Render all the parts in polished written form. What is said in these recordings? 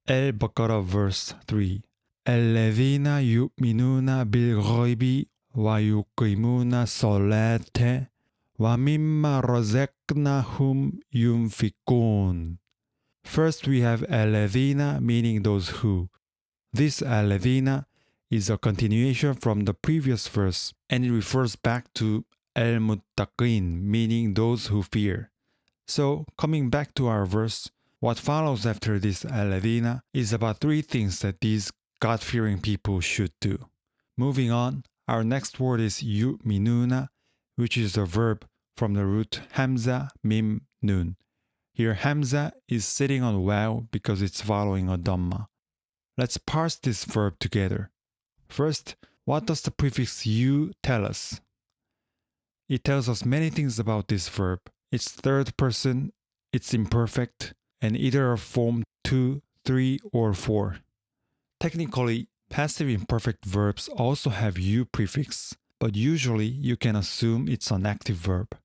Al-Baqarah verse 3. الذين يؤمنون بالغيب ويقيمون الصلاة ومما رزقناهم ينفقون. First we have الذين meaning those who. This الذين is a continuation from the previous verse and it refers back to al-muttaqin meaning those who fear. So coming back to our verse, what follows after this الذين is about three things that these God-fearing people should do. Moving on, our next word is yu'minuna, which is the verb from the root hamza mim nun. Here hamza is sitting on waw because it's following a dhamma. Let's parse this verb together. First, what does the prefix yu tell us? It tells us many things about this verb. It's third person, it's imperfect, and either of form 2, 3, or 4. Technically, passive imperfect verbs also have yu prefix, but usually you can assume it's an active verb.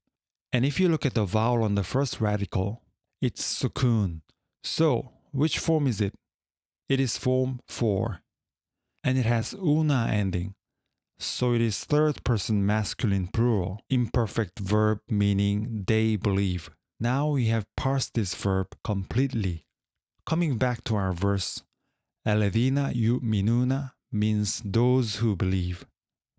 And if you look at the vowel on the first radical, it's sukun. So, which form is it? It is form 4. And it has una ending. So it is third person masculine plural, imperfect verb meaning they believe. Now we have parsed this verb completely. Coming back to our verse, الذين يؤمنون means those who believe.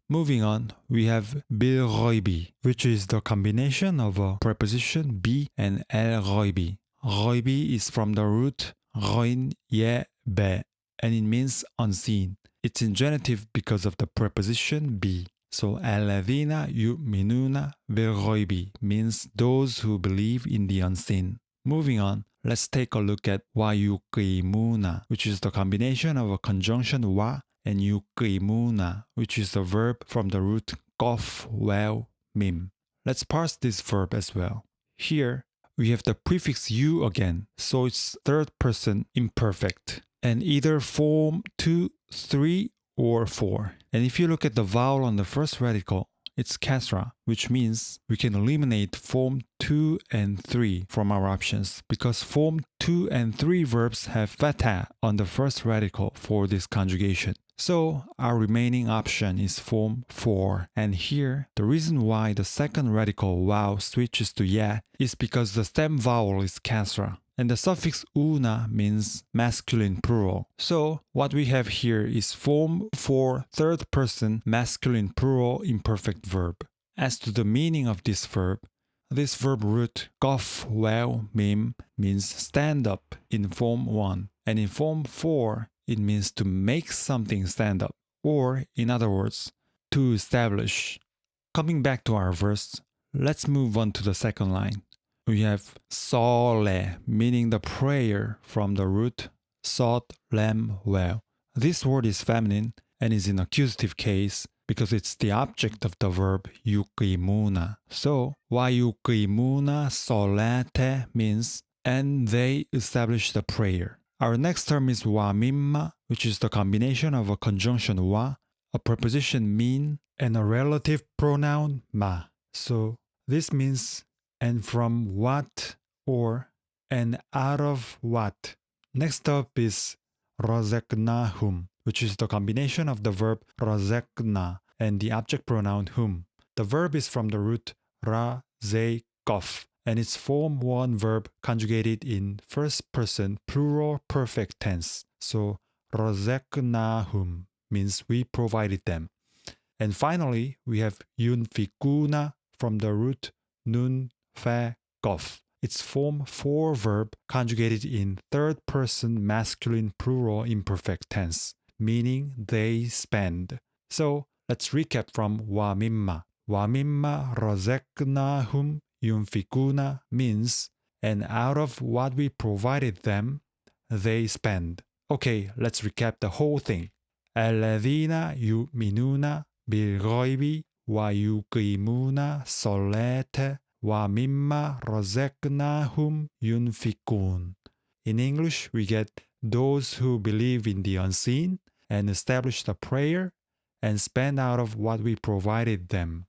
Moving on, we have بالغيب, which is the combination of a preposition be and الغيب. غيب is from the root غين يه be, and it means unseen. It's in genitive because of the preposition be. So الذين يؤمنون بالغيب means those who believe in the unseen. Moving on, let's take a look at ويقيمون, which is the combination of a conjunction wa and yuqimuna, which is the verb from the root qaf, waw, mim. Let's parse this verb as well. Here, we have the prefix u again, so it's third person imperfect, and either form 2, 3, or 4. And if you look at the vowel on the first radical, it's kasra, which means we can eliminate form 2 and 3 from our options because form 2 and 3 verbs have fatha on the first radical for this conjugation. So our remaining option is form 4. And here, the reason why the second radical waw switches to ya is because the stem vowel is kasra. And the suffix una means masculine plural. So what we have here is form 4 third person masculine plural imperfect verb. As to the meaning of this verb root qaf, waw, mim means stand up in form 1. And in form 4, it means to make something stand up. Or, in other words, to establish. Coming back to our verse, let's move on to the second line. We have Saleh, meaning the prayer from the root Sot, Lam, Well. This word is feminine and is in accusative case because it's the object of the verb yuqimuna. So, وَيُقِيمُونَ صَلَاةَ means and they establish the prayer. Our next term is وَمِمَّا, which is the combination of a conjunction wa, a preposition min, and a relative pronoun ma. So, this means and from what or and out of what. Next up is razaqnahum, which is the combination of the verb razaqna and the object pronoun hum. The verb is from the root razaqaf and it's form 1 verb conjugated in first person plural perfect tense. So razaqnahum means we provided them. And finally, we have yunfikuna from the root nun fa qaf. It's form 4 verb conjugated in third person masculine plural imperfect tense, meaning they spend. So let's recap from wa mimma. Wa mimma razaqnahum yunfikuna means and out of what we provided them, they spend. Okay, let's recap the whole thing. الذين يؤمنون بالغيب ويقيمون الصلاة وَمِمَّا رَزَقْنَاهُمْ يُنْفِقُونَ. In English, we get those who believe in the unseen and establish the prayer and spend out of what we provided them.